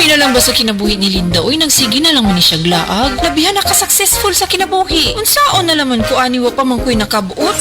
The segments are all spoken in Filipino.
Labi na lang ba sa kinabuhi ni Linda? Uy, nagsige na lang mo ni siya glaag. Labihan na ka-successful sa kinabuhi. Unsaon na laman ko aniwa pa man ko'y nakabuot?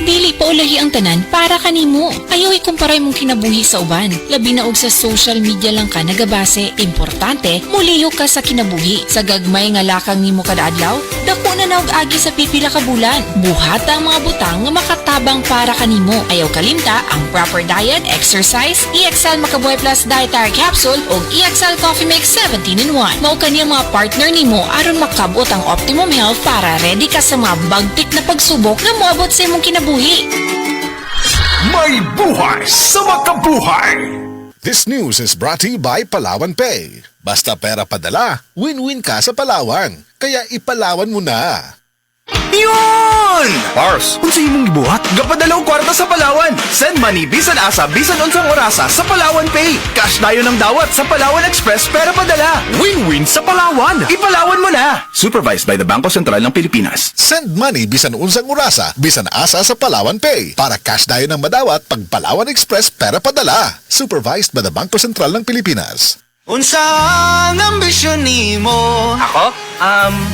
Dili pa ulahi ang tanan para kanimo. Ayaw ikumparay mong kinabuhi sa uban. Labi na og sa social media lang ka nagabase. Importante, muliyo ka sa kinabuhi. Sa gagmay nga lakang nimo kada adlaw, dako na naog agi sa pipila ka bulan. Buhat ang mga butang nga makatabang para kanimo. Ayaw kalimta ang proper diet, exercise, EXL Makabuhay Plus Dietary Capsule o EXL Coffee Mix 17-in-1. Mao kaniyang mga partner nimo aron makabot ang optimum health para ready ka sa mga bagtik na pagsubok na moabot sa imong kinabuhi. May buhay sa makabuhay! This news is brought to you by Palawan Pay. Basta pera padala, win-win ka sa Palawan. Kaya ipalawan mo na. Yun! Pars, kung sa imong gibuhat, gapadalaw kwarta sa Palawan. Send money, bisan asa, bisan unsang orasa sa Palawan Pay. Cash dayo ng dawat sa Palawan Express, pera padala. Win-win sa Palawan. Ipalawan mo na. Supervised by the Bangko Sentral ng Pilipinas. Send money bisan unsang orasa, bisan asa sa Palawan Pay. Para cash dayo ng madawat pag Palawan Express pera padala. Supervised by the Bangko Sentral ng Pilipinas. Unsang ambisyon nimo? Ako?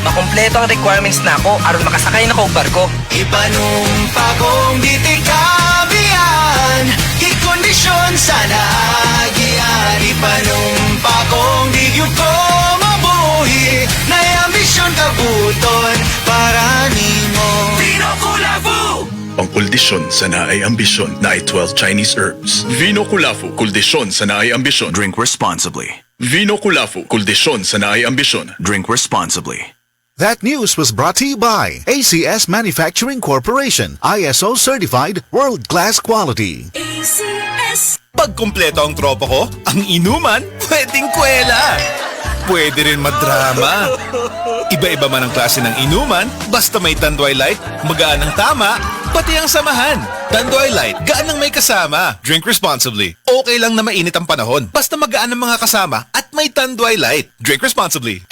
Makompleto ang requirements na ako aron makasakay na ko og barko. Ipanumpa kong di tikabian, ikondisyon sa naagian. Ipanumpa kong di gyud ko mabuhi, na'y ambisyon kabuton para nimo. Vino Kulafu! Ang kuldisyon sa naay ambisyon na ay 12 Chinese herbs. Vino Kulafu, kuldisyon sa naay ambisyon. Drink responsibly. Vino Kulafu, kuldisyon sa naay ambisyon. Drink responsibly. That news was brought to you by ACS Manufacturing Corporation, ISO certified world-class quality. Pag kumpleto ang tropa ko, ang inuman, pwedeng kwela. Pwede rin madrama. Iba-iba man ang klase ng inuman, basta may Tanduay Light, magaan ang tama, pati ang samahan. Tanduay Light, gaan ang may kasama. Drink responsibly. Okay lang na mainit ang panahon, basta magaan ang mga kasama at may Tanduay Light. Drink responsibly.